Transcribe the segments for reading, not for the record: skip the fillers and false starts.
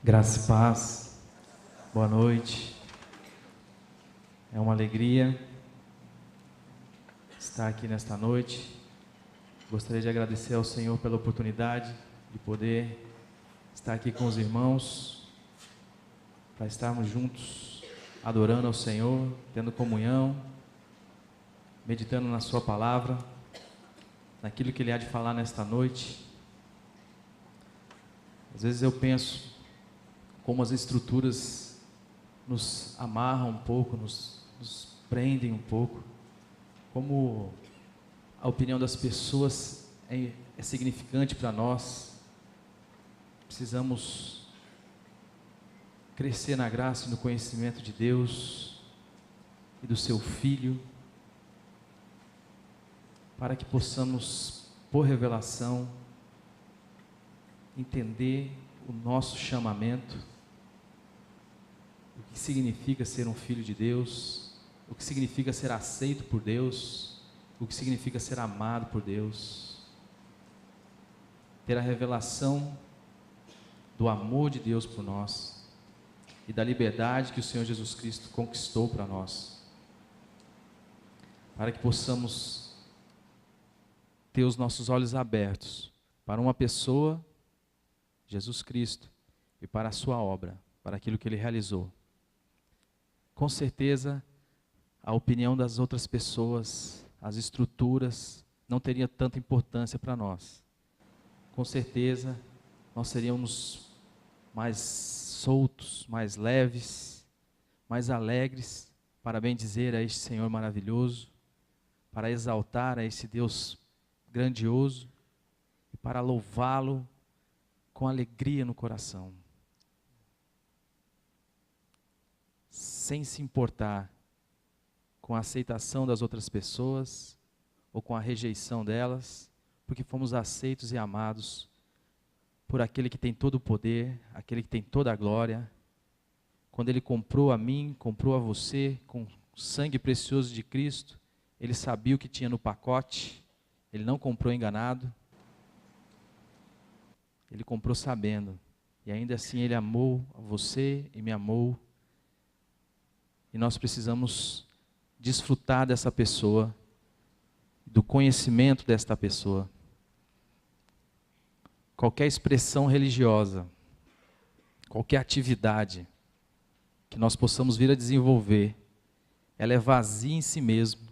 Graça e paz, boa noite. É uma alegria estar aqui nesta noite. Gostaria de agradecer ao Senhor pela oportunidade de poder estar aqui com os irmãos, para estarmos juntos, adorando ao Senhor, tendo comunhão, meditando na sua palavra, naquilo que Ele há de falar nesta noite. Às vezes eu penso como as estruturas nos amarram um pouco, nos prendem um pouco, como a opinião das pessoas é significante para nós. Precisamos crescer na graça e no conhecimento de Deus e do seu Filho, para que possamos, por revelação, entender o nosso chamamento, o que significa ser um filho de Deus, o que significa ser aceito por Deus, o que significa ser amado por Deus, ter a revelação do amor de Deus por nós e da liberdade que o Senhor Jesus Cristo conquistou para nós, para que possamos ter os nossos olhos abertos para uma pessoa, Jesus Cristo, e para a sua obra, para aquilo que Ele realizou. Com certeza, a opinião das outras pessoas, as estruturas, não teria tanta importância para nós. Com certeza, nós seríamos mais soltos, mais leves, mais alegres, para bendizer a este Senhor maravilhoso, para exaltar a esse Deus grandioso e para louvá-lo com alegria no coração, sem se importar com a aceitação das outras pessoas ou com a rejeição delas, porque fomos aceitos e amados por aquele que tem todo o poder, aquele que tem toda a glória. Quando Ele comprou a mim, comprou a você com o sangue precioso de Cristo, Ele sabia o que tinha no pacote, Ele não comprou enganado, Ele comprou sabendo, e ainda assim Ele amou você e me amou, e nós precisamos desfrutar dessa pessoa, do conhecimento desta pessoa. Qualquer expressão religiosa, qualquer atividade que nós possamos vir a desenvolver, ela é vazia em si mesmo,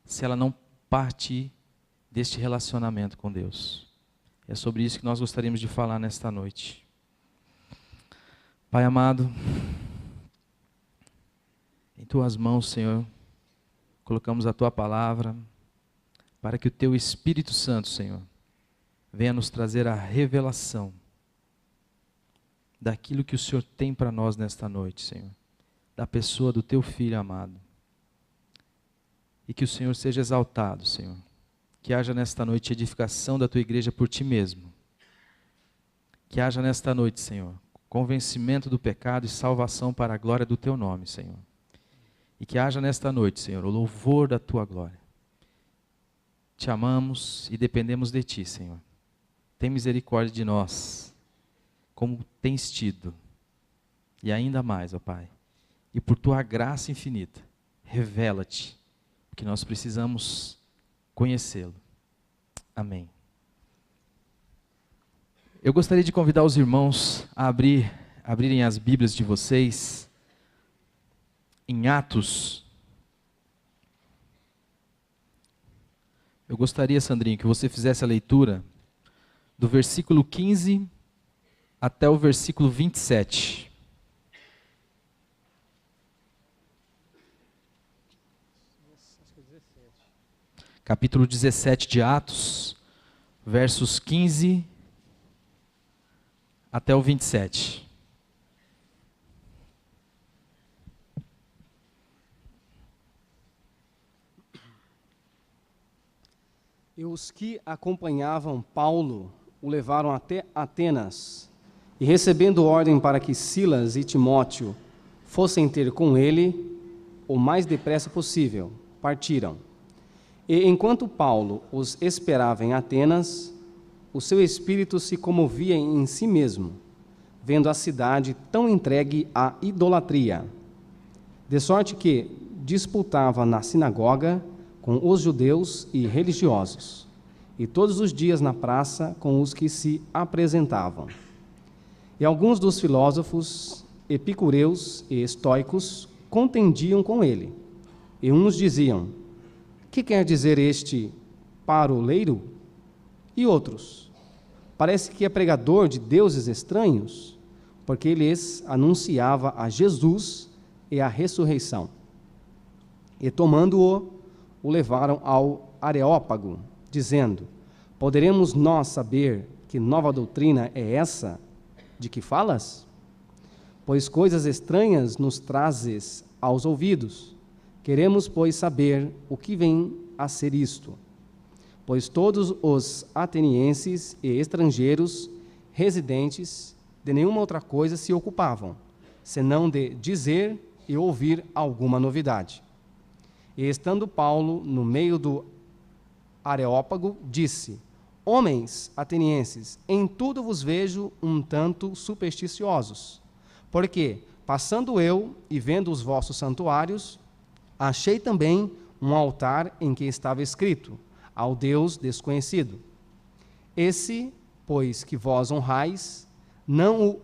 se ela não partir deste relacionamento com Deus. É sobre isso que nós gostaríamos de falar nesta noite. Pai amado, em Tuas mãos, Senhor, colocamos a Tua palavra, para que o Teu Espírito Santo, Senhor, venha nos trazer a revelação daquilo que o Senhor tem para nós nesta noite, Senhor, da pessoa do Teu Filho amado. E que o Senhor seja exaltado, Senhor. Que haja nesta noite edificação da Tua igreja por Ti mesmo. Que haja nesta noite, Senhor, convencimento do pecado e salvação para a glória do Teu nome, Senhor. E que haja nesta noite, Senhor, o louvor da Tua glória. Te amamos e dependemos de Ti, Senhor. Tem misericórdia de nós, como tens tido. E ainda mais, ó Pai. E por Tua graça infinita, revela-te, porque nós precisamos conhecê-lo. Amém. Eu gostaria de convidar os irmãos a abrirem as Bíblias de vocês em Atos. Eu gostaria, Sandrinho, que você fizesse a leitura do versículo 15 até o versículo 27. Capítulo 17 de Atos, versos 15 até o 27. E os que acompanhavam Paulo o levaram até Atenas, e recebendo ordem para que Silas e Timóteo fossem ter com ele o mais depressa possível, partiram. E enquanto Paulo os esperava em Atenas, o seu espírito se comovia em si mesmo, vendo a cidade tão entregue à idolatria. De sorte que disputava na sinagoga com os judeus e religiosos, e todos os dias na praça com os que se apresentavam. E alguns dos filósofos, epicureus e estoicos contendiam com ele. E uns diziam: que quer dizer este paroleiro? E outros: parece que é pregador de deuses estranhos, porque lhes anunciava a Jesus e a ressurreição. E tomando-o, o levaram ao Areópago, dizendo: poderemos nós saber que nova doutrina é essa de que falas? Pois coisas estranhas nos trazes aos ouvidos. Queremos, pois, saber o que vem a ser isto. Pois todos os atenienses e estrangeiros residentes de nenhuma outra coisa se ocupavam, senão de dizer e ouvir alguma novidade. E estando Paulo no meio do Areópago, disse: homens atenienses, em tudo vos vejo um tanto supersticiosos, porque, passando eu e vendo os vossos santuários, achei também um altar em que estava escrito: ao Deus desconhecido. Esse, pois, que vós honrais, não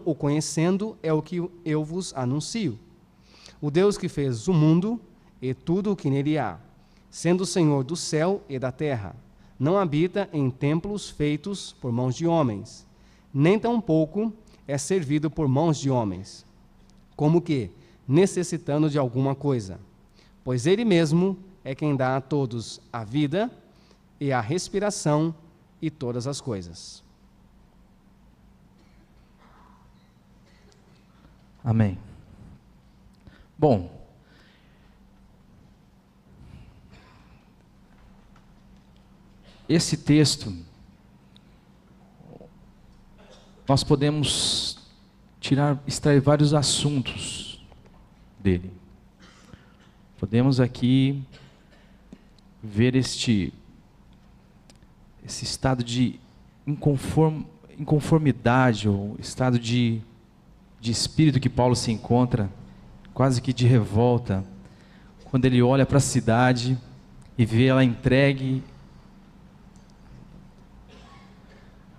o conhecendo, é o que eu vos anuncio. O Deus que fez o mundo e tudo o que nele há, sendo o Senhor do céu e da terra, não habita em templos feitos por mãos de homens, nem tampouco é servido por mãos de homens, como que necessitando de alguma coisa, pois ele mesmo é quem dá a todos a vida e a respiração e todas as coisas. Amém. Bom, esse texto, nós podemos extrair vários assuntos dele. Podemos aqui ver esse estado de inconformidade, ou estado de espírito que Paulo se encontra, quase que de revolta, quando ele olha para a cidade e vê ela entregue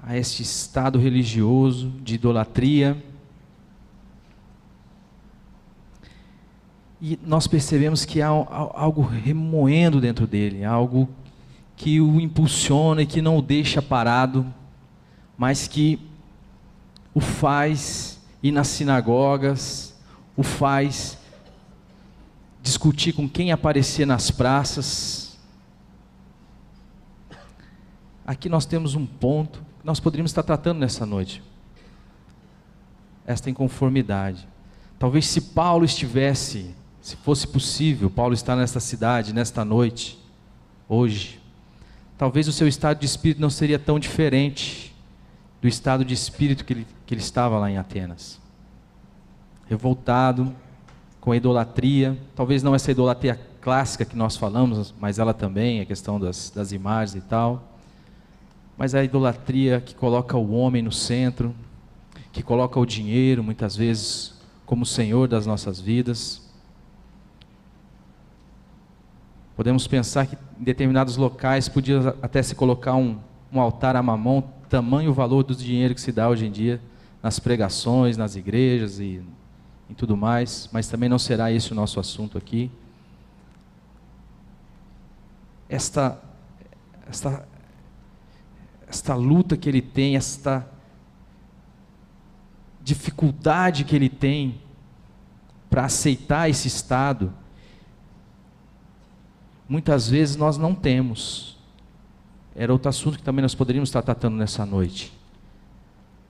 a este estado religioso de idolatria. E nós percebemos que há algo remoendo dentro dele, algo que o impulsiona e que não o deixa parado, mas que o faz ir nas sinagogas, o faz discutir com quem aparecer nas praças. Aqui nós temos um ponto que nós poderíamos estar tratando nessa noite. Esta inconformidade. Talvez se Paulo estivesse, se fosse possível, Paulo estar nesta cidade, nesta noite, hoje, talvez o seu estado de espírito não seria tão diferente do estado de espírito que ele estava lá em Atenas. Revoltado, com a idolatria, talvez não essa idolatria clássica que nós falamos, mas ela também, a questão das imagens e tal, mas a idolatria que coloca o homem no centro, que coloca o dinheiro, muitas vezes, como Senhor das nossas vidas. Podemos pensar que em determinados locais podia até se colocar um altar a Mamon, tamanho o valor do dinheiro que se dá hoje em dia nas pregações, nas igrejas e em tudo mais, mas também não será esse o nosso assunto aqui. Esta luta que ele tem, esta dificuldade que ele tem para aceitar esse estado, muitas vezes nós não temos. Era outro assunto que também nós poderíamos estar tratando nessa noite.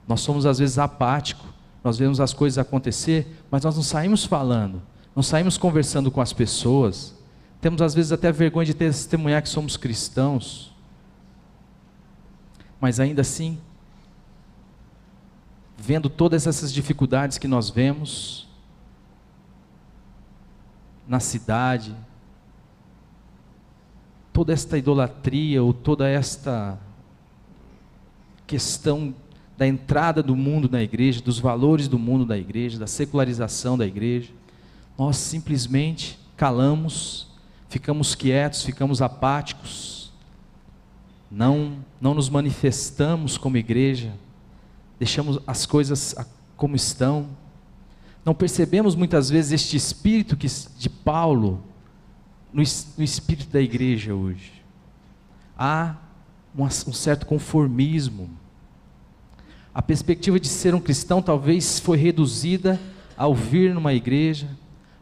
Nós somos às vezes apáticos, nós vemos as coisas acontecer, mas nós não saímos falando, não saímos conversando com as pessoas, temos às vezes até vergonha de testemunhar que somos cristãos, mas ainda assim, vendo todas essas dificuldades que nós vemos na cidade, toda esta idolatria ou toda esta questão da entrada do mundo na igreja, dos valores do mundo da igreja, da secularização da igreja. Nós simplesmente calamos, ficamos quietos, ficamos apáticos, não nos manifestamos como igreja, deixamos as coisas como estão, não percebemos muitas vezes este espírito de Paulo no espírito da igreja hoje. Há um certo conformismo. A perspectiva de ser um cristão talvez foi reduzida ao vir numa igreja,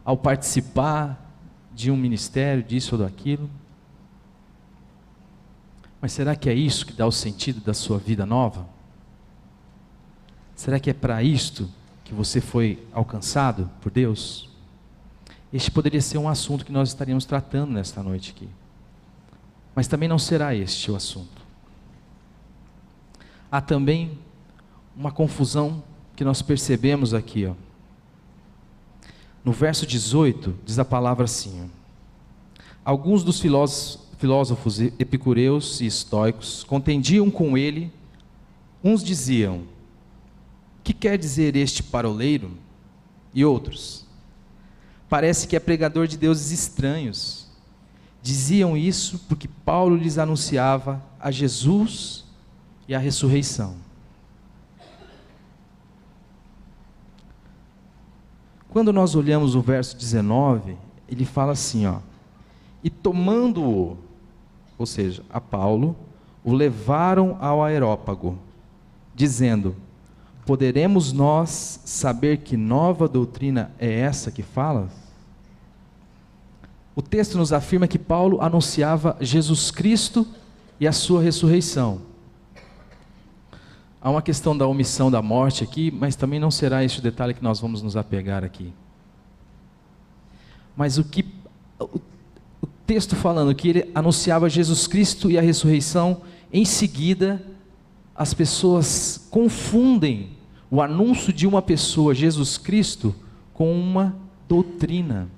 ao participar de um ministério, disso ou daquilo. Mas será que é isso que dá o sentido da sua vida nova? Será que é para isto que você foi alcançado por Deus? Este poderia ser um assunto que nós estaríamos tratando nesta noite aqui. Mas também não será este o assunto. Há também uma confusão que nós percebemos aqui, ó. No verso 18, diz a palavra assim, ó: alguns dos filósofos epicureus e estoicos contendiam com ele. Uns diziam: que quer dizer este paroleiro? E outros: parece que é pregador de deuses estranhos. Diziam isso porque Paulo lhes anunciava a Jesus e a ressurreição. Quando nós olhamos o verso 19, ele fala assim, ó: e tomando-o, ou seja, a Paulo, o levaram ao Areópago, dizendo: poderemos nós saber que nova doutrina é essa que falas? O texto nos afirma que Paulo anunciava Jesus Cristo e a sua ressurreição. Há uma questão da omissão da morte aqui, mas também não será este o detalhe que nós vamos nos apegar aqui. Mas o texto falando que ele anunciava Jesus Cristo e a ressurreição, em seguida as pessoas confundem o anúncio de uma pessoa, Jesus Cristo, com uma doutrina.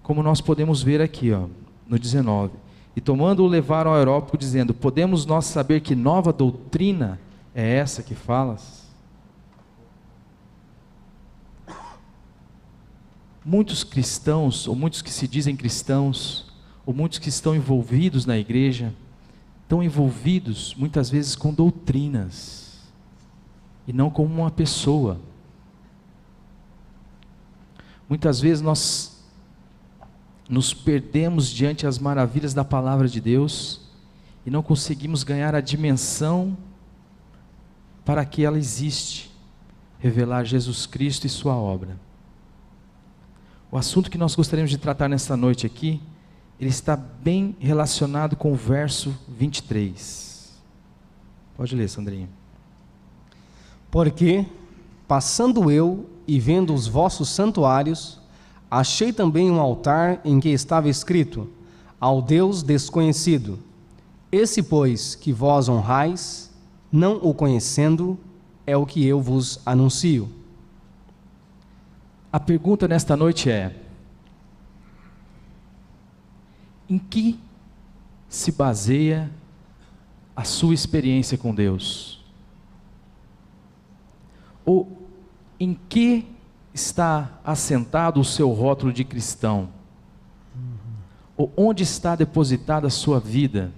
Como nós podemos ver aqui, ó, no 19. E tomando-o levaram ao Areópago, dizendo: podemos nós saber que nova doutrina é essa que falas? Muitos cristãos, ou muitos que se dizem cristãos, ou muitos que estão envolvidos na igreja, estão envolvidos muitas vezes com doutrinas, e não com uma pessoa. Muitas vezes nós nos perdemos diante das maravilhas da palavra de Deus e não conseguimos ganhar a dimensão para que ela existe, revelar Jesus Cristo e sua obra. O assunto que nós gostaríamos de tratar nesta noite aqui, ele está bem relacionado com o verso 23. Pode ler, Sandrinha. Porque, passando eu e vendo os vossos santuários, achei também um altar em que estava escrito: ao Deus desconhecido. Esse, pois, que vós honrais, não o conhecendo, é o que eu vos anuncio. A pergunta nesta noite é: em que se baseia a sua experiência com Deus? Ou em que está assentado o seu rótulo de cristão? Ou onde está depositada a sua vida?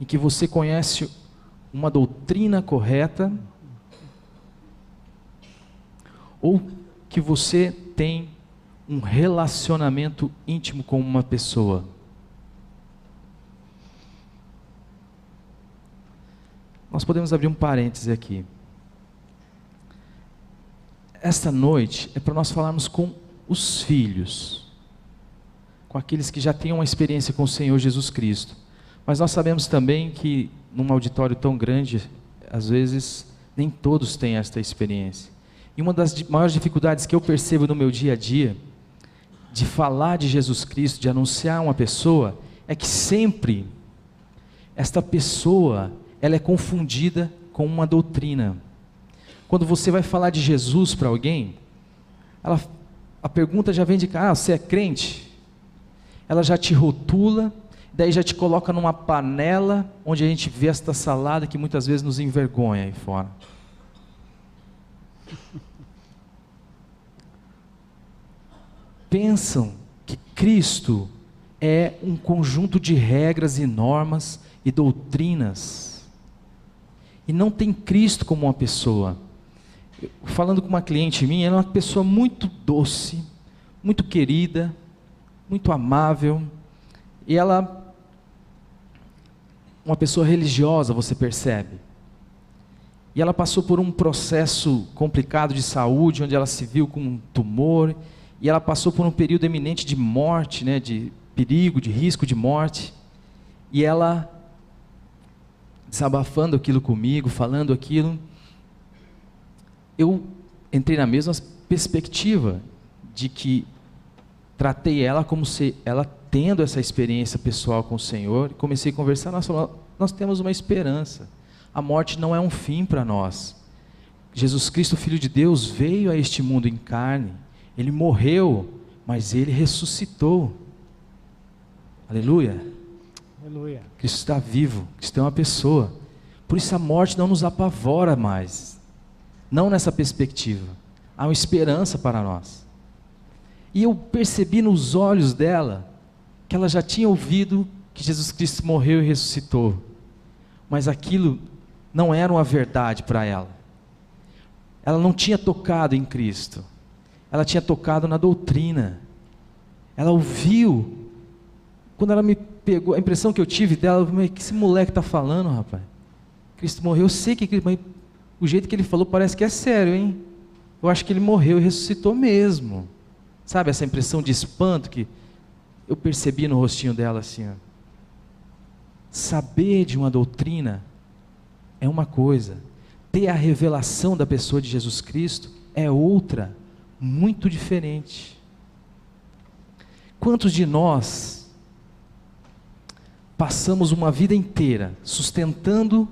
Em que você conhece uma doutrina correta? Ou que você tem um relacionamento íntimo com uma pessoa? Nós podemos abrir um parêntese aqui. Esta noite é para nós falarmos com os filhos, com aqueles que já têm uma experiência com o Senhor Jesus Cristo. Mas nós sabemos também que num auditório tão grande, às vezes nem todos têm esta experiência. E uma das maiores dificuldades que eu percebo no meu dia a dia, de falar de Jesus Cristo, de anunciar uma pessoa, é que sempre esta pessoa, ela é confundida com uma doutrina. Quando você vai falar de Jesus para alguém, a pergunta já vem de cá: você é crente? Ela já te rotula, daí já te coloca numa panela onde a gente vê esta salada que muitas vezes nos envergonha aí fora. Pensam que Cristo é um conjunto de regras e normas e doutrinas, e não tem Cristo como uma pessoa. Falando com uma cliente minha, ela é uma pessoa muito doce, muito querida, muito amável, e ela, uma pessoa religiosa, você percebe, e ela passou por um processo complicado de saúde, onde ela se viu com um tumor, e ela passou por um período eminente de morte, né, de perigo, de risco de morte, e ela, desabafando aquilo comigo, falando aquilo, eu entrei na mesma perspectiva, de que tratei ela como se ela tendo essa experiência pessoal com o Senhor, e comecei a conversar, nós temos uma esperança, a morte não é um fim para nós, Jesus Cristo, Filho de Deus, veio a este mundo em carne, Ele morreu, mas Ele ressuscitou, aleluia, Aleluia. Cristo está vivo, Cristo é uma pessoa, por isso a morte não nos apavora mais, não nessa perspectiva, há uma esperança para nós, e eu percebi nos olhos dela, que ela já tinha ouvido que Jesus Cristo morreu e ressuscitou, mas aquilo não era uma verdade para ela, ela não tinha tocado em Cristo, ela tinha tocado na doutrina, ela ouviu, quando ela me pegou, a impressão que eu tive dela, mas que esse moleque está falando, rapaz, Cristo morreu, eu sei que Cristo, mas o jeito que ele falou parece que é sério, hein, eu acho que ele morreu e ressuscitou mesmo, sabe essa impressão de espanto que eu percebi no rostinho dela assim, ó. Saber de uma doutrina é uma coisa, ter a revelação da pessoa de Jesus Cristo é outra, muito diferente. Quantos de nós passamos uma vida inteira sustentando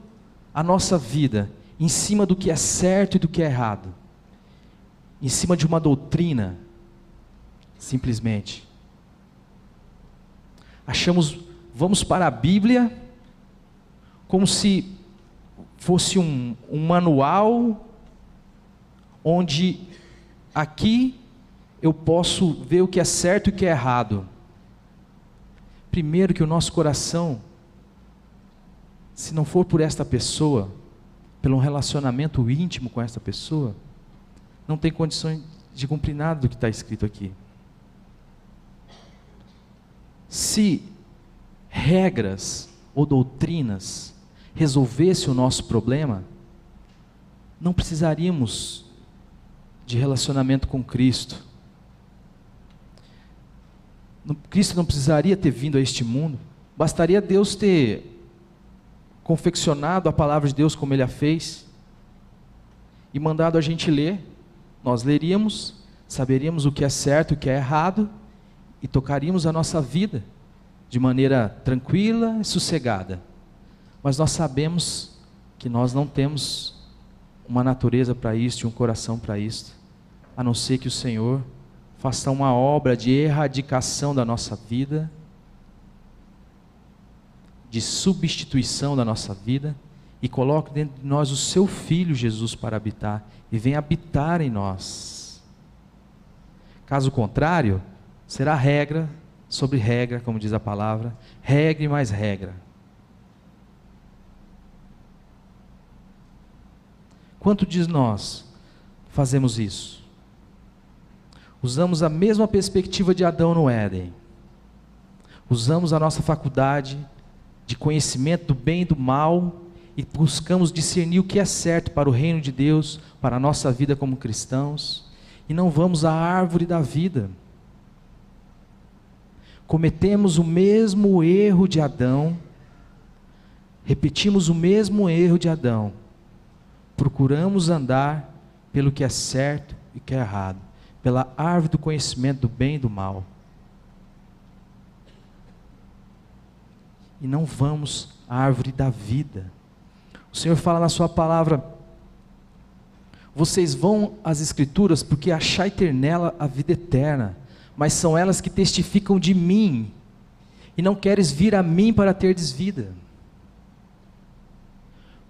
a nossa vida em cima do que é certo e do que é errado, em cima de uma doutrina, simplesmente vamos para a Bíblia como se fosse um manual, onde aqui eu posso ver o que é certo e o que é errado. Primeiro que o nosso coração, se não for por esta pessoa, pelo um relacionamento íntimo com esta pessoa, não tem condições de cumprir nada do que está escrito aqui. Se regras ou doutrinas resolvessem o nosso problema, não precisaríamos de relacionamento com Cristo. Cristo não precisaria ter vindo a este mundo, bastaria Deus ter confeccionado a palavra de Deus como Ele a fez, e mandado a gente ler, nós leríamos, saberíamos o que é certo e o que é errado, e tocaríamos a nossa vida de maneira tranquila e sossegada. Mas nós sabemos que nós não temos uma natureza para isto e um coração para isto, a não ser que o Senhor faça uma obra de erradicação da nossa vida, de substituição da nossa vida, e coloque dentro de nós o seu Filho Jesus para habitar, e venha habitar em nós. Caso contrário, será regra sobre regra, como diz a palavra, regra e mais regra. Quanto de nós fazemos isso? Usamos a mesma perspectiva de Adão no Éden. Usamos a nossa faculdade de conhecimento do bem e do mal e buscamos discernir o que é certo para o reino de Deus, para a nossa vida como cristãos, e não vamos à árvore da vida. Cometemos o mesmo erro de Adão, repetimos o mesmo erro de Adão, procuramos andar pelo que é certo e que é errado, pela árvore do conhecimento do bem e do mal, e não vamos à árvore da vida. O Senhor fala na sua palavra: vocês vão às Escrituras porque achai ter nela a vida eterna, mas são elas que testificam de mim, e não queres vir a mim para terdes vida?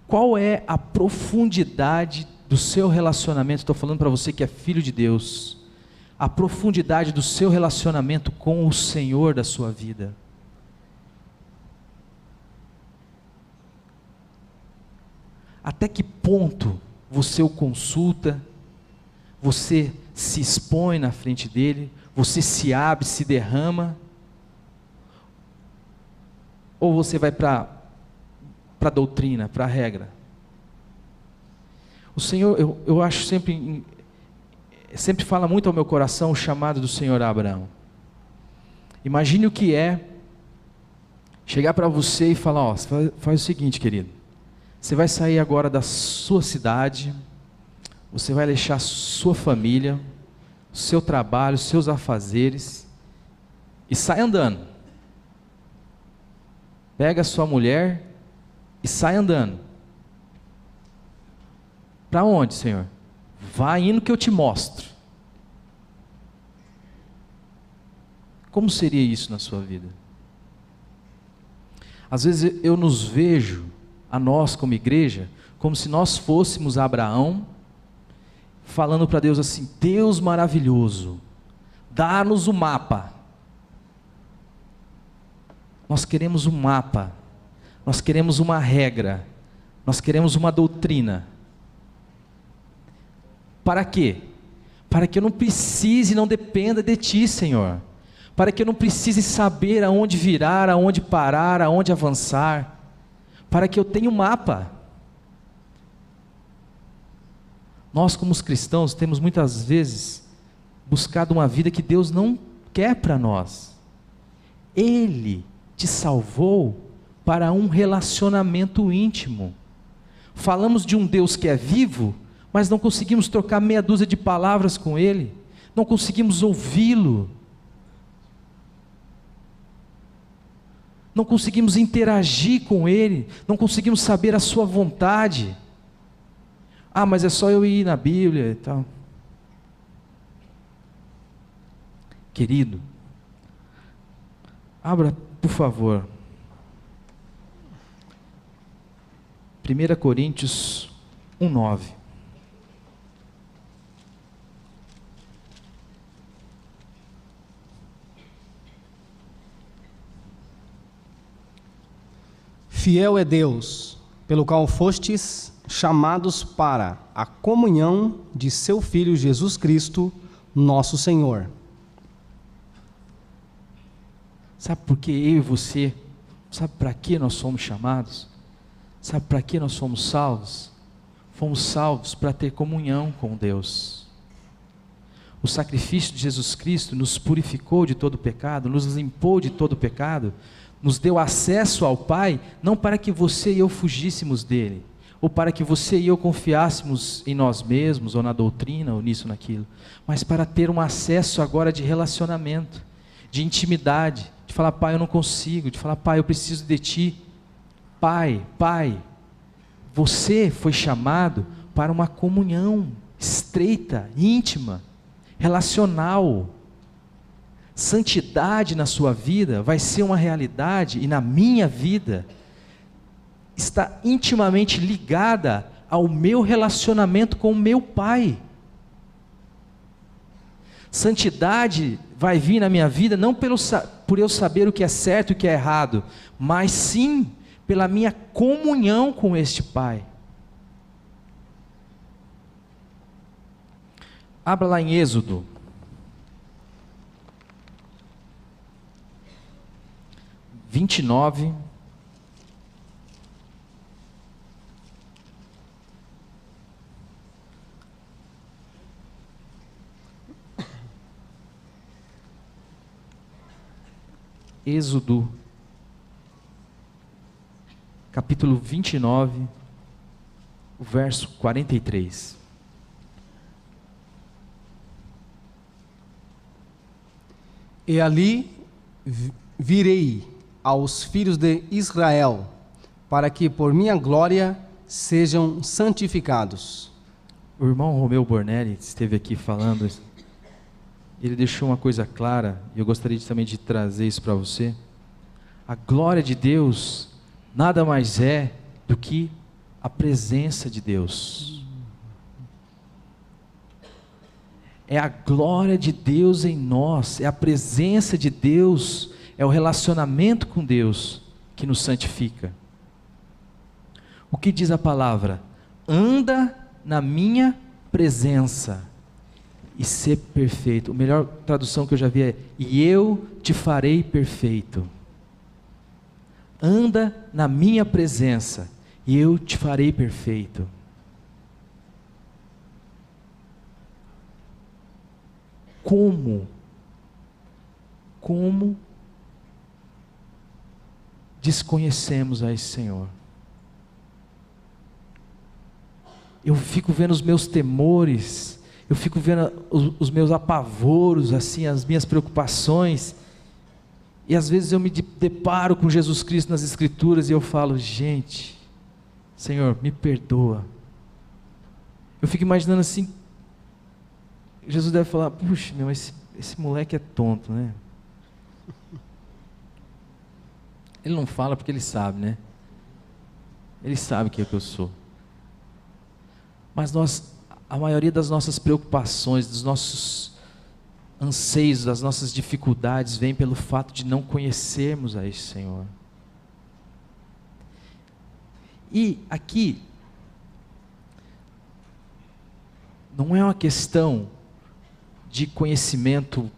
Qual é a profundidade do seu relacionamento? Estou falando para você que é filho de Deus. A profundidade do seu relacionamento com o Senhor da sua vida. Até que ponto você o consulta, você se expõe na frente dele, você se abre, se derrama, ou você vai para a doutrina, para a regra? O Senhor, eu acho sempre fala muito ao meu coração o chamado do Senhor a Abraão. Imagine o que é chegar para você e falar, ó, faz o seguinte, querido, você vai sair agora da sua cidade, você vai deixar sua família, o seu trabalho, os seus afazeres, e sai andando. Pega a sua mulher e sai andando. Para onde, Senhor? Vai indo que eu te mostro. Como seria isso na sua vida? Às vezes eu nos vejo, a nós como igreja, como se nós fôssemos Abraão, falando para Deus assim: Deus maravilhoso, dá-nos o mapa. Nós queremos um mapa, nós queremos uma regra, nós queremos uma doutrina. Para quê? Para que eu não precise, não dependa de Ti, Senhor. Para que eu não precise saber aonde virar, aonde parar, aonde avançar. Para que eu tenha um mapa. Nós como os cristãos temos muitas vezes buscado uma vida que Deus não quer para nós. Ele te salvou para um relacionamento íntimo. Falamos de um Deus que é vivo, mas não conseguimos trocar meia dúzia de palavras com Ele, não conseguimos ouvi-lo, não conseguimos interagir com Ele, não conseguimos saber a sua vontade. Ah, mas é só eu ir na Bíblia e tal. Querido, abra, por favor, 1 Coríntios 1:9. Fiel é Deus, pelo qual fostes chamados para a comunhão de seu Filho Jesus Cristo, nosso Senhor. Sabe por que eu e você, sabe para que nós somos chamados? Sabe para que nós fomos salvos? Fomos salvos para ter comunhão com Deus. O sacrifício de Jesus Cristo nos purificou de todo pecado, nos limpou de todo pecado, nos deu acesso ao Pai, não para que você e eu fugíssemos dele, ou para que você e eu confiássemos em nós mesmos, ou na doutrina, ou nisso, naquilo, mas para ter um acesso agora de relacionamento, de intimidade, de falar: Pai, eu não consigo, de falar: Pai, eu preciso de Ti. Pai, você foi chamado para uma comunhão estreita, íntima, relacional. Santidade na sua vida vai ser uma realidade, e na minha vida está intimamente ligada ao meu relacionamento com o meu Pai. Santidade vai vir na minha vida não por eu saber o que é certo e o que é errado, mas sim pela minha comunhão com este Pai. Abra lá em Êxodo. (29) Êxodo, capítulo 29, o verso 43. E ali virei aos filhos de Israel, para que por minha glória sejam santificados. O irmão Romeu Bornelli esteve aqui falando, ele deixou uma coisa clara, e eu gostaria também de trazer isso para você. A glória de Deus nada mais é do que a presença de Deus. É a glória de Deus em nós, é a presença de Deus, é o relacionamento com Deus que nos santifica. O que diz a palavra? Anda na minha presença e ser perfeito. A melhor tradução que eu já vi é: e eu te farei perfeito. Anda na minha presença e eu te farei perfeito. Como desconhecemos a esse Senhor? Eu fico vendo os meus temores, eu fico vendo os meus apavoros, assim, as minhas preocupações, e às vezes eu me deparo com Jesus Cristo nas Escrituras e eu falo: gente, Senhor, me perdoa. Eu fico imaginando assim, Jesus deve falar: puxa, meu, esse moleque é tonto, né? Ele não fala porque ele sabe, né? Ele sabe quem é que eu sou. Mas a maioria das nossas preocupações, dos nossos anseios, das nossas dificuldades, vem pelo fato de não conhecermos a esse Senhor. E aqui, não é uma questão de conhecimento,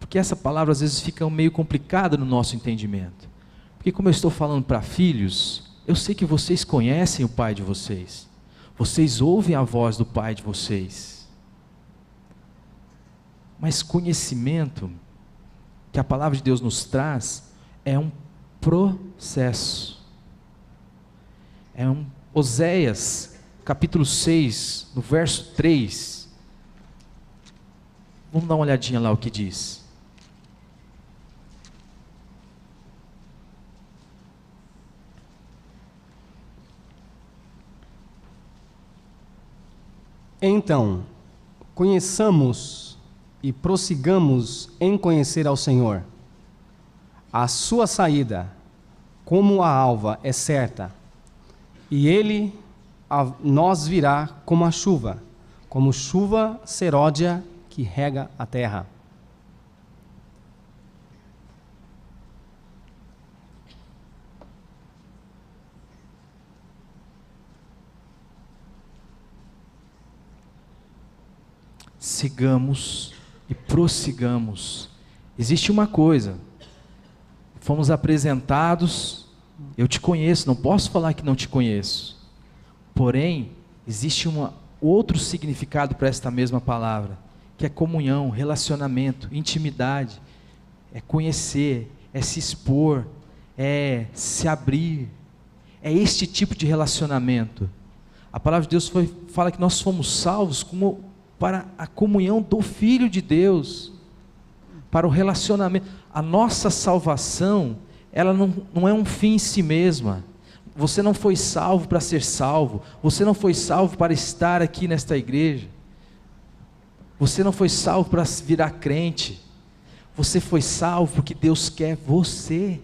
porque essa palavra às vezes fica meio complicada no nosso entendimento. Porque como eu estou falando para filhos, eu sei que vocês conhecem o pai de vocês. Vocês ouvem a voz do pai de vocês. Mas conhecimento que a palavra de Deus nos traz é um processo. Oséias, capítulo 6, no verso 3. Vamos dar uma olhadinha lá o que diz. Então, conheçamos e prossigamos em conhecer ao Senhor. A sua saída, como a alva, é certa, e Ele a nós virá como a chuva, como chuva seródia que rega a terra. Sigamos e prossigamos. Existe uma coisa: fomos apresentados, eu te conheço, não posso falar que não te conheço. Porém, existe outro significado para esta mesma palavra, que é comunhão, relacionamento, intimidade, é conhecer, é se expor, é se abrir, é este tipo de relacionamento. A palavra de Deus fala que nós fomos salvos para a comunhão do Filho de Deus, para o relacionamento. A nossa salvação, ela não é um fim em si mesma. Você não foi salvo para ser salvo, você não foi salvo para estar aqui nesta igreja, você não foi salvo para virar crente, você foi salvo porque Deus quer você,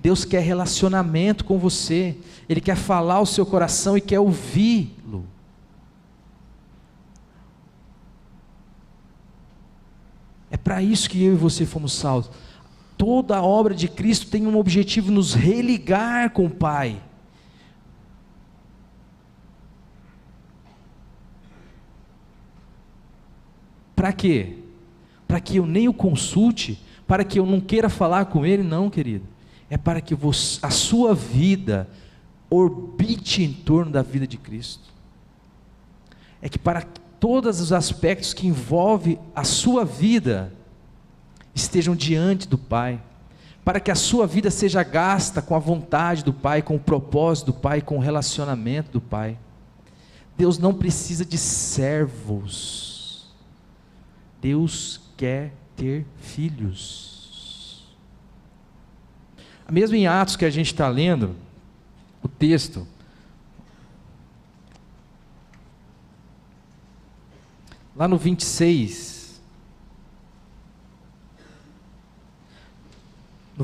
Deus quer relacionamento com você, Ele quer falar ao seu coração e quer ouvi-lo. É para isso que eu e você fomos salvos. Toda a obra de Cristo tem um objetivo: nos religar com o Pai. Para quê? Para que eu nem o consulte, para que eu não queira falar com Ele, não, querido. É para que a sua vida orbite em torno da vida de Cristo. É que para todos os aspectos que envolvem a sua vida estejam diante do Pai, para que a sua vida seja gasta com a vontade do Pai, com o propósito do Pai, com o relacionamento do Pai. Deus não precisa de servos, Deus quer ter filhos. Mesmo em Atos que a gente está lendo, o texto, lá no 26,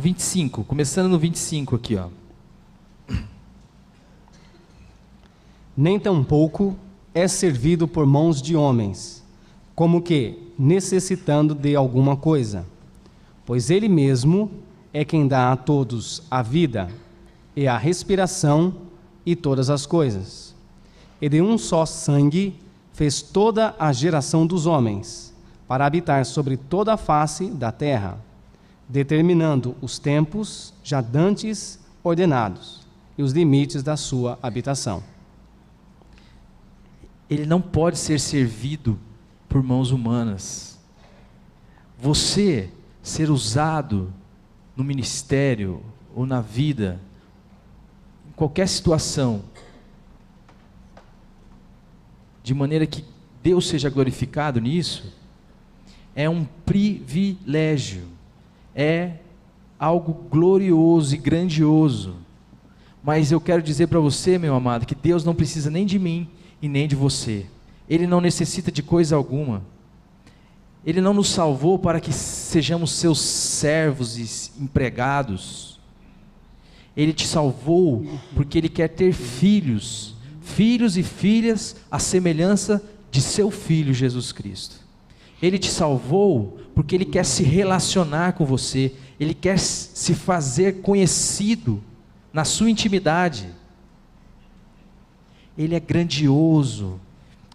No 25, começando no 25 aqui, ó. Nem tampouco é servido por mãos de homens, como que necessitando de alguma coisa, pois Ele mesmo é quem dá a todos a vida e a respiração e todas as coisas. E de um só sangue fez toda a geração dos homens, para habitar sobre toda a face da terra, determinando os tempos já dantes ordenados e os limites da sua habitação. Ele não pode ser servido por mãos humanas. Você ser usado no ministério ou na vida, em qualquer situação, de maneira que Deus seja glorificado nisso, é um privilégio, é algo glorioso e grandioso. Mas eu quero dizer para você, meu amado, que Deus não precisa nem de mim e nem de você. Ele não necessita de coisa alguma. Ele não nos salvou para que sejamos seus servos e empregados. Ele te salvou porque Ele quer ter filhos e filhas à semelhança de seu Filho Jesus Cristo. Ele te salvou porque Ele quer se relacionar com você, Ele quer se fazer conhecido na sua intimidade. Ele é grandioso.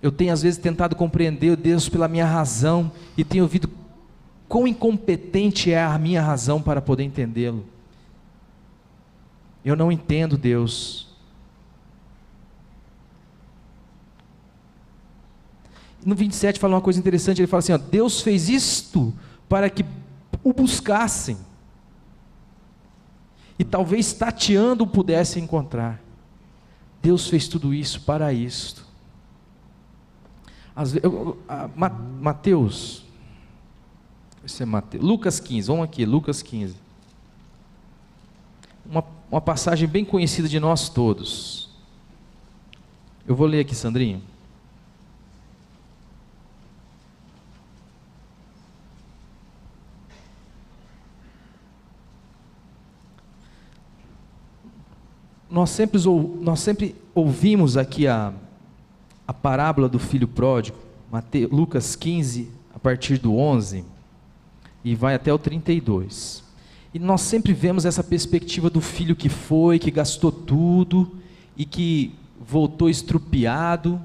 Eu tenho às vezes tentado compreender Deus pela minha razão e tenho ouvido quão incompetente é a minha razão para poder entendê-lo. Eu não entendo Deus. No 27 fala uma coisa interessante, ele fala assim, ó, Deus fez isto para que o buscassem e talvez tateando o pudessem encontrar. Deus fez tudo isso para isto. Mateus, esse é Mateus, Lucas 15, vamos aqui, Lucas 15. Uma passagem bem conhecida de nós todos. Eu vou ler aqui, Sandrinho. Nós sempre ouvimos aqui a parábola do filho pródigo, Lucas 15, a partir do 11, e vai até o 32. E nós sempre vemos essa perspectiva do filho que foi, que gastou tudo, e que voltou estrupiado.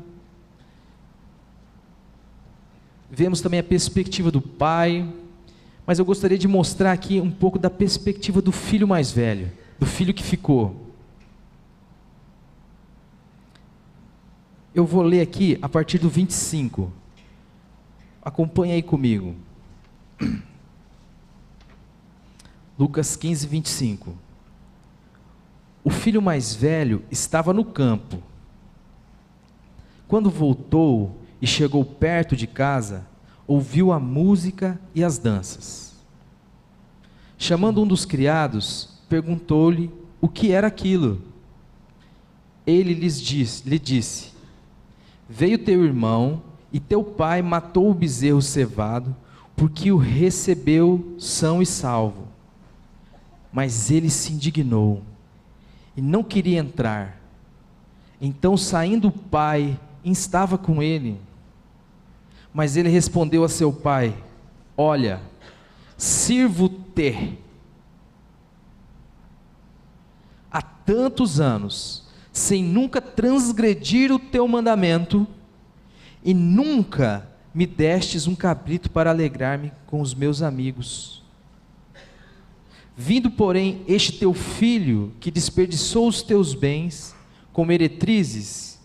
Vemos também a perspectiva do pai, mas eu gostaria de mostrar aqui um pouco da perspectiva do filho mais velho, do filho que ficou. Eu vou ler aqui a partir do 25. Acompanhe aí comigo. Lucas 15, 25. O filho mais velho estava no campo. Quando voltou e chegou perto de casa, ouviu a música e as danças. Chamando um dos criados, perguntou-lhe o que era aquilo. Ele lhe disse: veio teu irmão e teu pai matou o bezerro cevado, porque o recebeu são e salvo. Mas ele se indignou e não queria entrar. Então, saindo o pai, instava com ele. Mas ele respondeu a seu pai: olha, sirvo-te há tantos anos, sem nunca transgredir o teu mandamento, e nunca me destes um cabrito para alegrar-me com os meus amigos. Vindo, porém, este teu filho, que desperdiçou os teus bens com meretrizes,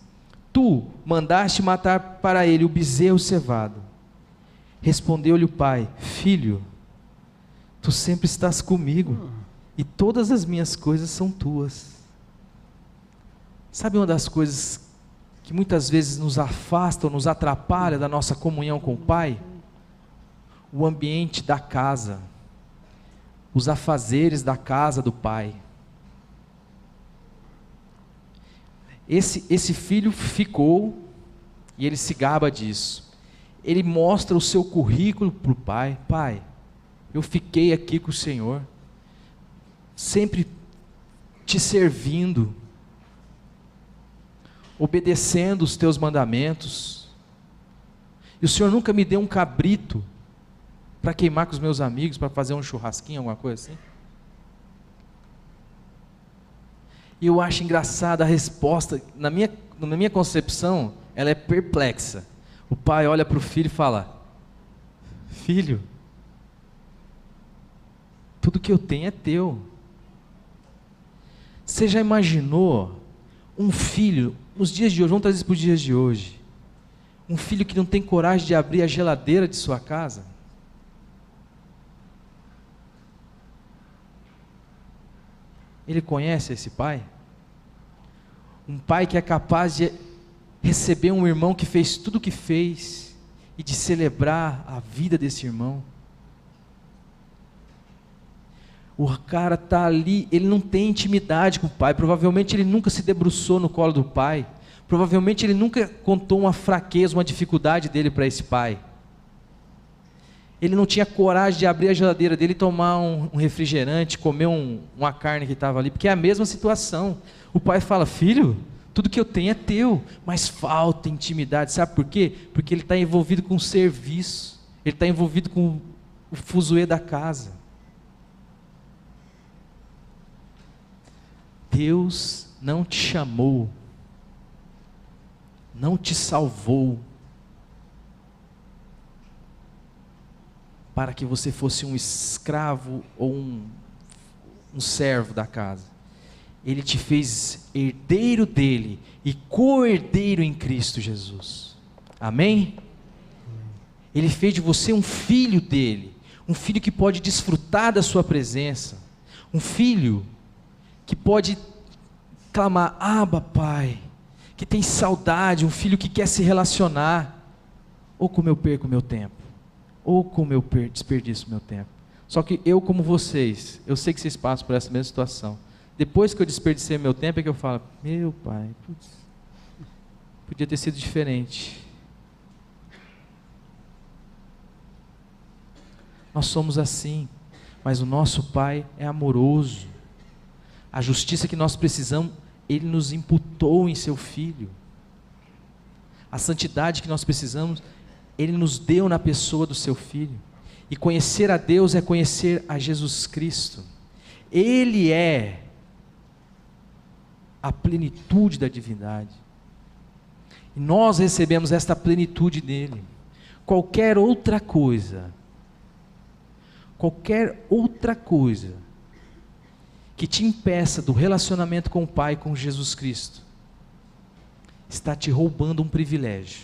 tu mandaste matar para ele o bezerro cevado. Respondeu-lhe o pai: filho, tu sempre estás comigo, e todas as minhas coisas são tuas. Sabe uma das coisas que muitas vezes nos afasta ou nos atrapalha da nossa comunhão com o Pai? O ambiente da casa, os afazeres da casa do Pai. Esse filho ficou, e ele se gaba disso. Ele mostra o seu currículo para o pai. Pai, eu fiquei aqui com o Senhor. sempre te servindo, obedecendo os teus mandamentos, e o Senhor nunca me deu um cabrito para queimar com os meus amigos, para fazer um churrasquinho, alguma coisa assim. E eu acho engraçada a resposta, na minha concepção, ela é perplexa. O pai olha para o filho e fala: filho, tudo que eu tenho é teu. Você já imaginou um filho, nos dias de hoje, vamos trazer isso para os dias de hoje, um filho que não tem coragem de abrir a geladeira de sua casa? Ele conhece esse pai? Um pai que é capaz de receber um irmão que fez tudo o que fez e de celebrar a vida desse irmão. O cara está ali, ele não tem intimidade com o pai, provavelmente ele nunca se debruçou no colo do pai, provavelmente ele nunca contou uma fraqueza, uma dificuldade dele para esse pai. Ele não tinha coragem de abrir a geladeira dele e tomar um refrigerante, comer uma carne que estava ali, porque é a mesma situação. O pai fala: filho, tudo que eu tenho é teu, mas falta intimidade. Sabe por quê? Porque ele está envolvido com o serviço, ele está envolvido com o fuzuê da casa. Deus não te chamou, não te salvou para que você fosse um escravo ou um servo da casa. Ele te fez herdeiro dele e co-herdeiro em Cristo Jesus. Amém? Ele fez de você um filho dele, um filho que pode desfrutar da sua presença, um filho que pode clamar: Abba, Pai, que tem saudade, um filho que quer se relacionar. Ou como eu perco o meu tempo, ou como eu desperdiço o meu tempo. Só que eu, como vocês, eu sei que vocês passam por essa mesma situação. Depois que eu desperdicei meu tempo, é que eu falo: meu pai, putz, podia ter sido diferente. Nós somos assim, mas o nosso Pai é amoroso. A justiça que nós precisamos, Ele nos imputou em seu Filho. A santidade que nós precisamos, Ele nos deu na pessoa do seu Filho. E conhecer a Deus é conhecer a Jesus Cristo. Ele é a plenitude da divindade. E nós recebemos esta plenitude dele. Qualquer outra coisa que te impeça do relacionamento com o Pai, com Jesus Cristo, está te roubando um privilégio.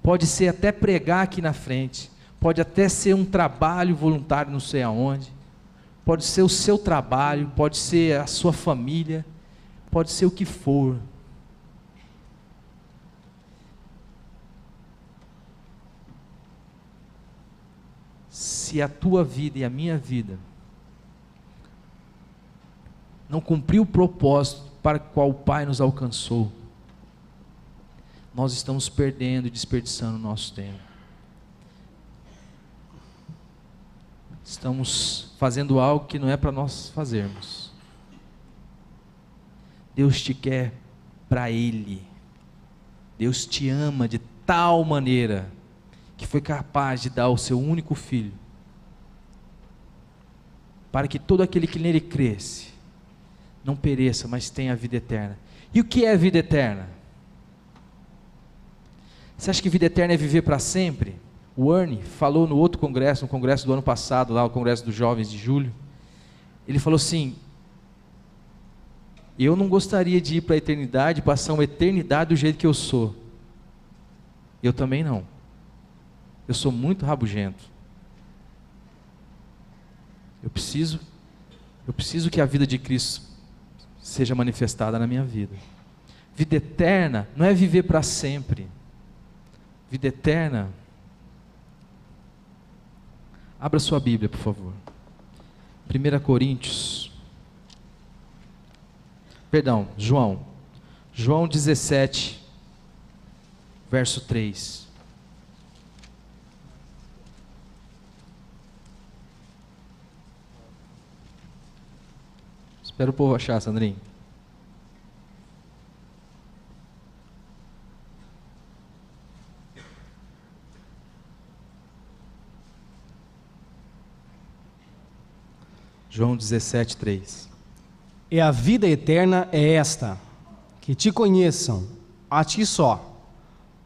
Pode ser até pregar aqui na frente, pode até ser um trabalho voluntário não sei aonde, pode ser o seu trabalho, pode ser a sua família, pode ser o que for. Se a tua vida e a minha vida não cumpriu o propósito para o qual o Pai nos alcançou, nós estamos perdendo e desperdiçando o nosso tempo. Estamos fazendo algo que não é para nós fazermos. Deus te quer para Ele. Deus te ama de tal maneira que foi capaz de dar o seu único Filho, para que todo aquele que nele cresce não pereça, mas tenha a vida eterna. E o que é a vida eterna? Você acha que vida eterna é viver para sempre? O Ernie falou no outro congresso, no congresso do ano passado, lá o congresso dos jovens de julho, ele falou assim: eu não gostaria de ir para a eternidade, passar uma eternidade do jeito que eu sou. Eu também não. Eu sou muito rabugento. Eu preciso que a vida de Cristo seja manifestada na minha vida. Vida eterna não é viver para sempre. Vida eterna. Abra sua Bíblia, por favor. 1 Coríntios. Perdão, João. João 17, verso 3. Espero o povo achar, Sandrinho. João 17:3. E a vida eterna é esta, que te conheçam, a ti só,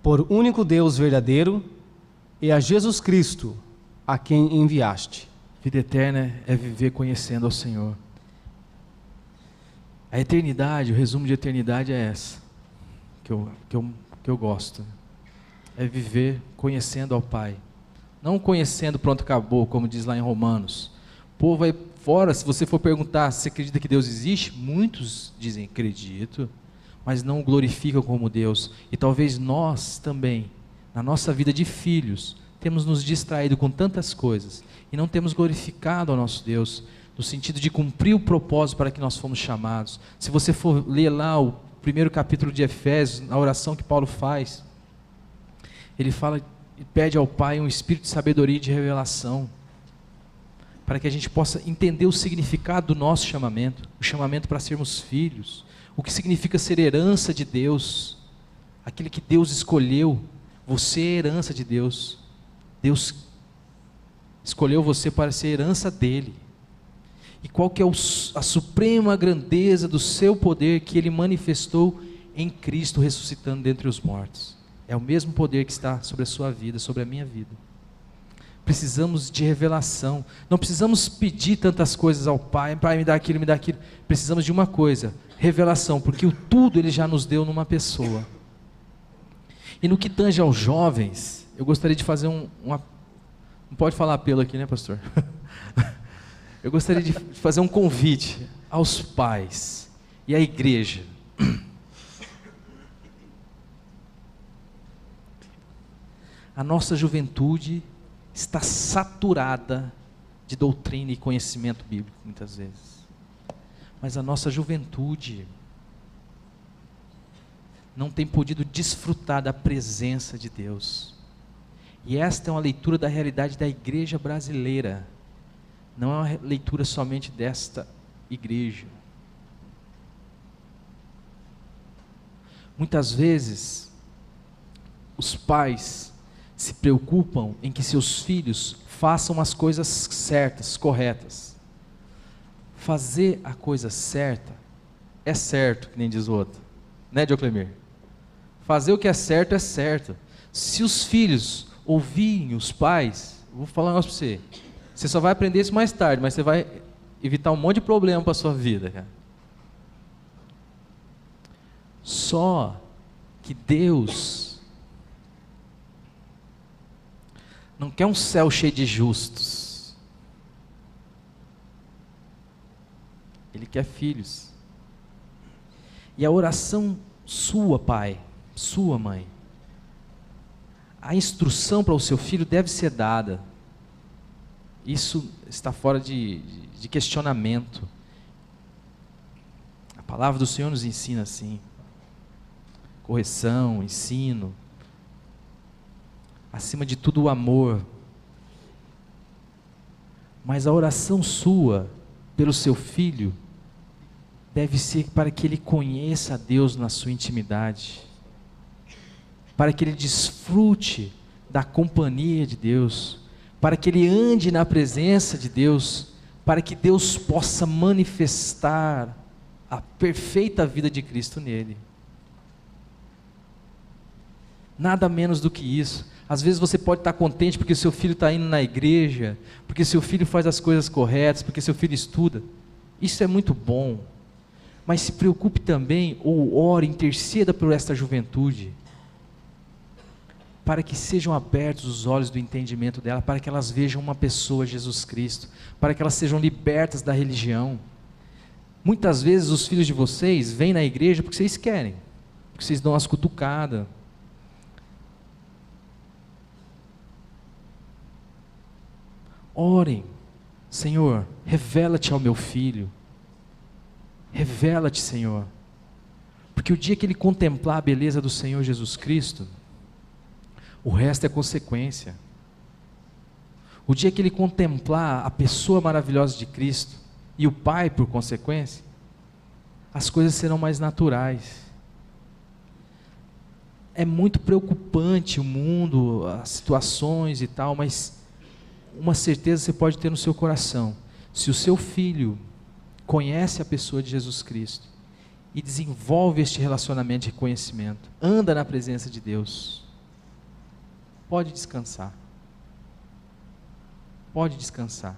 por único Deus verdadeiro, e a Jesus Cristo, a quem enviaste. Vida eterna é viver conhecendo ao Senhor. A eternidade, o resumo de eternidade é essa, que eu gosto. É viver conhecendo ao Pai. Não conhecendo, pronto, acabou, como diz lá em Romanos. O povo vai fora, se você for perguntar se você acredita que Deus existe, muitos dizem, acredito, mas não o glorificam como Deus. E talvez nós também, na nossa vida de filhos, temos nos distraído com tantas coisas e não temos glorificado ao nosso Deus, no sentido de cumprir o propósito para que nós fomos chamados. Se você for ler lá o primeiro capítulo de Efésios, na oração que Paulo faz, ele fala e pede ao Pai um espírito de sabedoria e de revelação, para que a gente possa entender o significado do nosso chamamento, o chamamento para sermos filhos, o que significa ser herança de Deus, aquele que Deus escolheu. Você é herança de Deus. Deus escolheu você para ser herança dele. E qual que é a suprema grandeza do seu poder que ele manifestou em Cristo ressuscitando dentre os mortos? É o mesmo poder que está sobre a sua vida, sobre a minha vida. Precisamos de revelação. Não precisamos pedir tantas coisas ao Pai. Pai, me dá aquilo, me dá aquilo. Precisamos de uma coisa, revelação, porque o tudo Ele já nos deu numa pessoa. E no que tange aos jovens, eu gostaria de fazer não pode falar apelo aqui, né, pastor? Eu gostaria de fazer um convite aos pais e à igreja. A nossa juventude está saturada de doutrina e conhecimento bíblico, muitas vezes. Mas a nossa juventude não tem podido desfrutar da presença de Deus. E esta é uma leitura da realidade da igreja brasileira. Não é uma leitura somente desta igreja. Muitas vezes, os pais se preocupam em que seus filhos façam as coisas certas, corretas. Fazer a coisa certa é certo, que nem diz o outro, né, Dioclemir? Fazer o que é certo. Se os filhos ouvirem os pais, vou falar um negócio para você, você só vai aprender isso mais tarde, mas você vai evitar um monte de problema para a sua vida, cara. Só que Deus não quer um céu cheio de justos. Ele quer filhos. E a oração sua, pai, sua mãe, a instrução para o seu filho deve ser dada. Isso está fora de questionamento. A palavra do Senhor nos ensina assim. Correção, ensino. Acima de tudo o amor. Mas a oração sua pelo seu filho deve ser para que ele conheça a Deus na sua intimidade, para que ele desfrute da companhia de Deus, para que ele ande na presença de Deus, para que Deus possa manifestar a perfeita vida de Cristo nele. Nada menos do que isso. Às vezes você pode estar contente porque seu filho está indo na igreja, porque seu filho faz as coisas corretas, porque seu filho estuda. Isso é muito bom. Mas se preocupe também, ou ore, interceda por esta juventude, para que sejam abertos os olhos do entendimento dela, para que elas vejam uma pessoa, Jesus Cristo, para que elas sejam libertas da religião. Muitas vezes os filhos de vocês vêm na igreja porque vocês querem, porque vocês dão as cutucadas. Orem, Senhor, revela-te ao meu filho, revela-te, Senhor, porque o dia que ele contemplar a beleza do Senhor Jesus Cristo, o resto é consequência. O dia que ele contemplar a pessoa maravilhosa de Cristo, e o Pai por consequência, as coisas serão mais naturais. É muito preocupante o mundo, as situações e tal, mas uma certeza você pode ter no seu coração: se o seu filho conhece a pessoa de Jesus Cristo e desenvolve este relacionamento de conhecimento, anda na presença de Deus, pode descansar. Pode descansar.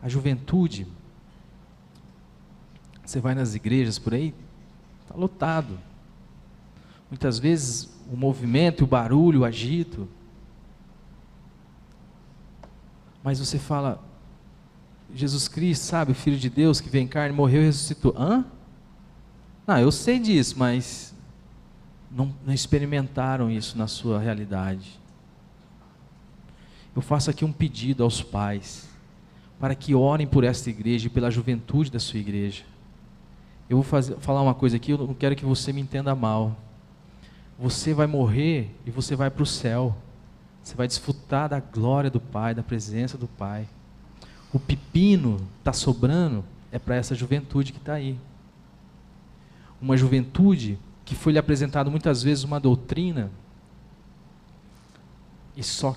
A juventude, você vai nas igrejas por aí, está lotado. Muitas vezes o movimento, o barulho, o agito. Mas você fala: Jesus Cristo, sabe, o Filho de Deus que veio em carne, morreu e ressuscitou. Hã? Não, eu sei disso, mas não experimentaram isso na sua realidade. Eu faço aqui um pedido aos pais, para que orem por esta igreja e pela juventude da sua igreja. Eu vou falar uma coisa aqui, eu não quero que você me entenda mal. Você vai morrer e você vai para o céu. Você vai desfrutar da glória do Pai, da presença do Pai. O pepino está sobrando é para essa juventude que está aí. Uma juventude que foi lhe apresentado muitas vezes uma doutrina, e só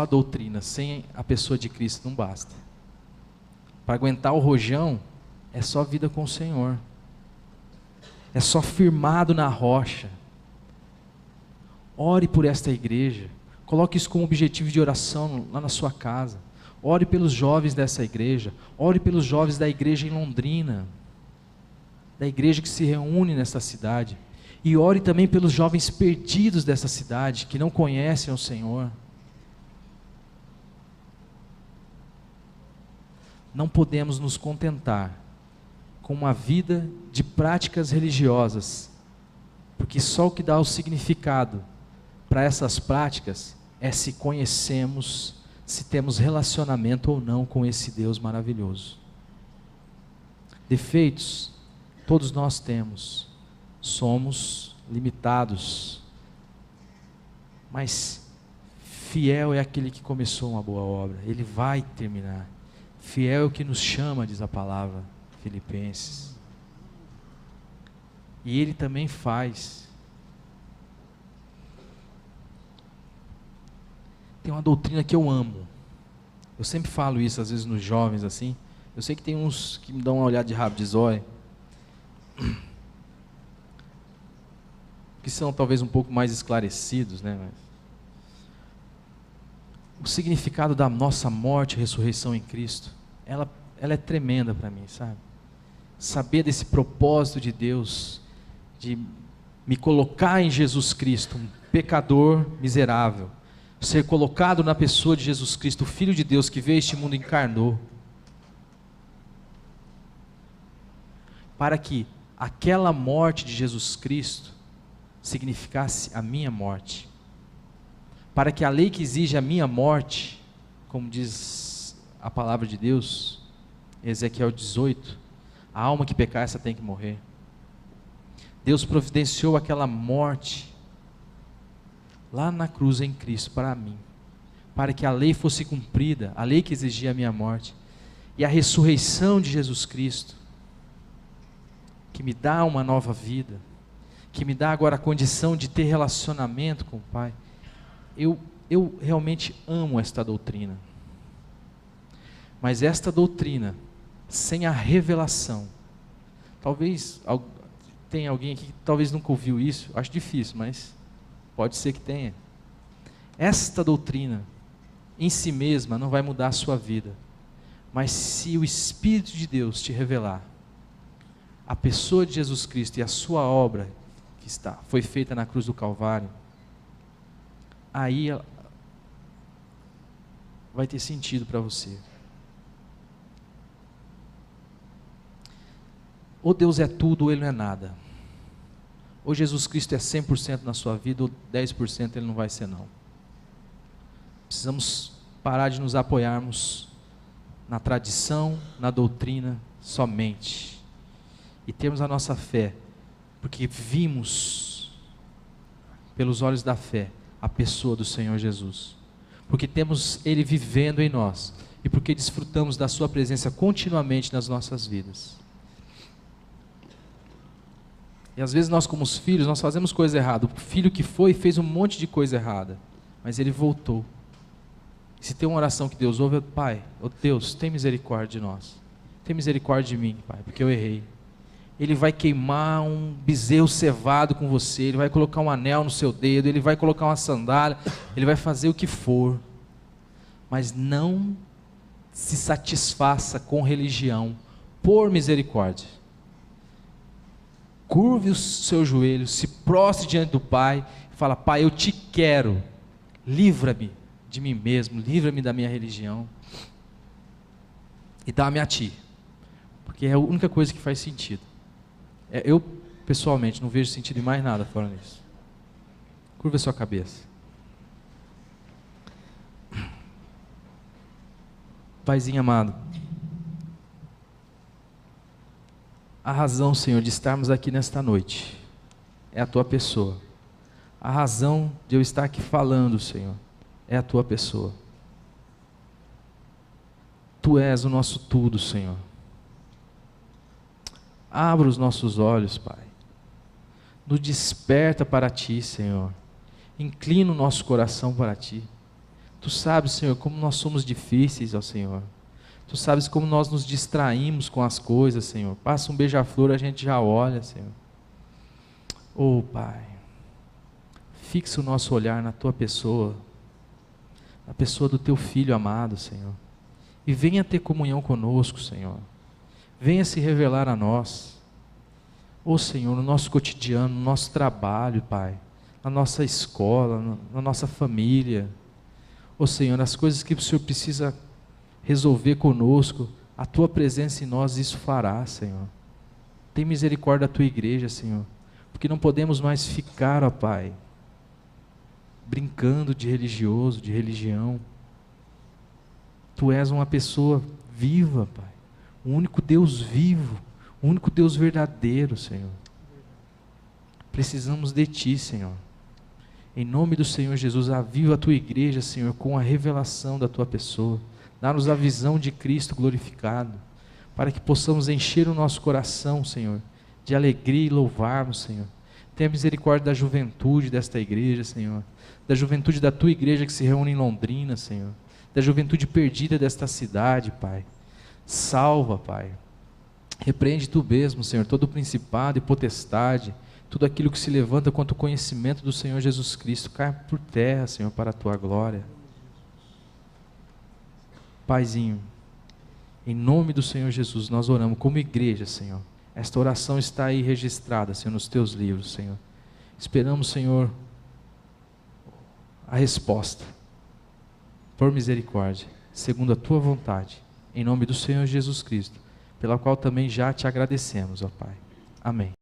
a doutrina, sem a pessoa de Cristo, não basta. Para aguentar o rojão, é só vida com o Senhor. É só firmado na rocha. Ore por esta igreja. Coloque isso como objetivo de oração lá na sua casa. Ore pelos jovens dessa igreja. Ore pelos jovens da igreja em Londrina, da igreja que se reúne nesta cidade. E ore também pelos jovens perdidos dessa cidade, que não conhecem o Senhor. Não podemos nos contentar com uma vida de práticas religiosas, porque só o que dá o significado para essas práticas é se conhecemos, se temos relacionamento ou não com esse Deus maravilhoso. Defeitos, todos nós temos, somos limitados, mas fiel é aquele que começou uma boa obra, ele vai terminar. Fiel é o que nos chama, diz a palavra, Filipenses. E ele também faz. Tem uma doutrina que eu amo. Eu sempre falo isso, às vezes, nos jovens, assim. Eu sei que tem uns que me dão uma olhada de rabo de zóio, que são talvez um pouco mais esclarecidos, né? Mas o significado da nossa morte e ressurreição em Cristo, ela é tremenda para mim, sabe? Saber desse propósito de Deus, de me colocar em Jesus Cristo, um pecador miserável, ser colocado na pessoa de Jesus Cristo, o Filho de Deus que veio a este mundo e encarnou, para que aquela morte de Jesus Cristo significasse a minha morte, para que a lei que exige a minha morte, como diz a palavra de Deus, Ezequiel 18, a alma que pecar, essa tem que morrer. Deus providenciou aquela morte lá na cruz em Cristo para mim, para que a lei fosse cumprida, a lei que exigia a minha morte, e a ressurreição de Jesus Cristo, que me dá uma nova vida, que me dá agora a condição de ter relacionamento com o Pai. Eu realmente amo esta doutrina, mas esta doutrina, sem a revelação, talvez tenha alguém aqui que talvez nunca ouviu isso, acho difícil, mas pode ser que tenha. Esta doutrina, em si mesma, não vai mudar a sua vida, mas se o Espírito de Deus te revelar a pessoa de Jesus Cristo e a sua obra, que foi feita na cruz do Calvário, aí vai ter sentido para você. Ou Deus é tudo ou Ele não é nada. Ou Jesus Cristo é 100% na sua vida, ou 10% Ele não vai ser não. Precisamos parar de nos apoiarmos na tradição, na doutrina somente, e termos a nossa fé, porque vimos pelos olhos da fé a pessoa do Senhor Jesus, porque temos Ele vivendo em nós, e porque desfrutamos da sua presença continuamente nas nossas vidas. E às vezes nós como os filhos, nós fazemos coisa errada. O filho que foi fez um monte de coisa errada, mas ele voltou. Se tem uma oração que Deus ouve, é: Pai, oh Deus, tem misericórdia de nós. Tem misericórdia de mim, Pai, porque eu errei. Ele vai queimar um bezerro cevado com você, ele vai colocar um anel no seu dedo, ele vai colocar uma sandália, ele vai fazer o que for. Mas não se satisfaça com religião, por misericórdia. Curve os seus joelhos, se prostre diante do Pai, e fala: Pai, eu te quero, livra-me de mim mesmo, livra-me da minha religião, e dá-me a Ti, porque é a única coisa que faz sentido. Eu, pessoalmente, não vejo sentido em mais nada fora nisso. Curva a sua cabeça. Paizinho amado, a razão, Senhor, de estarmos aqui nesta noite é a Tua pessoa. A razão de eu estar aqui falando, Senhor, é a Tua pessoa. Tu és o nosso tudo, Senhor. Abra os nossos olhos, Pai. Nos desperta para Ti, Senhor. Inclina o nosso coração para Ti. Tu sabes, Senhor, como nós somos difíceis, ó Senhor. Tu sabes como nós nos distraímos com as coisas, Senhor. Passa um beija-flor, a gente já olha, Senhor. Oh, Pai, fixa o nosso olhar na Tua pessoa, na pessoa do Teu Filho amado, Senhor. E venha ter comunhão conosco, Senhor. Venha se revelar a nós. Oh, Senhor, no nosso cotidiano, no nosso trabalho, Pai, na nossa escola, na nossa família. Oh, Senhor, as coisas que o Senhor precisa resolver conosco, a Tua presença em nós isso fará, Senhor. Tem misericórdia da Tua igreja, Senhor, porque não podemos mais ficar, ó Pai, brincando de religioso, de religião. Tu és uma pessoa viva, Pai, o único Deus vivo, o único Deus verdadeiro, Senhor. Precisamos de Ti, Senhor. Em nome do Senhor Jesus, aviva a Tua igreja, Senhor, com a revelação da Tua pessoa. Dá-nos a visão de Cristo glorificado, para que possamos encher o nosso coração, Senhor, de alegria e louvarmos, Senhor. Tenha misericórdia da juventude desta igreja, Senhor, da juventude da Tua igreja que se reúne em Londrina, Senhor, da juventude perdida desta cidade, Pai. Salva, Pai. Repreende Tu mesmo, Senhor, todo principado e potestade, tudo aquilo que se levanta contra o conhecimento do Senhor Jesus Cristo, cai por terra, Senhor, para a Tua glória. Paizinho, em nome do Senhor Jesus, nós oramos como igreja, Senhor. Esta oração está aí registrada, Senhor, nos Teus livros, Senhor. Esperamos, Senhor, a resposta, por misericórdia, segundo a Tua vontade, em nome do Senhor Jesus Cristo, pela qual também já Te agradecemos, ó Pai. Amém.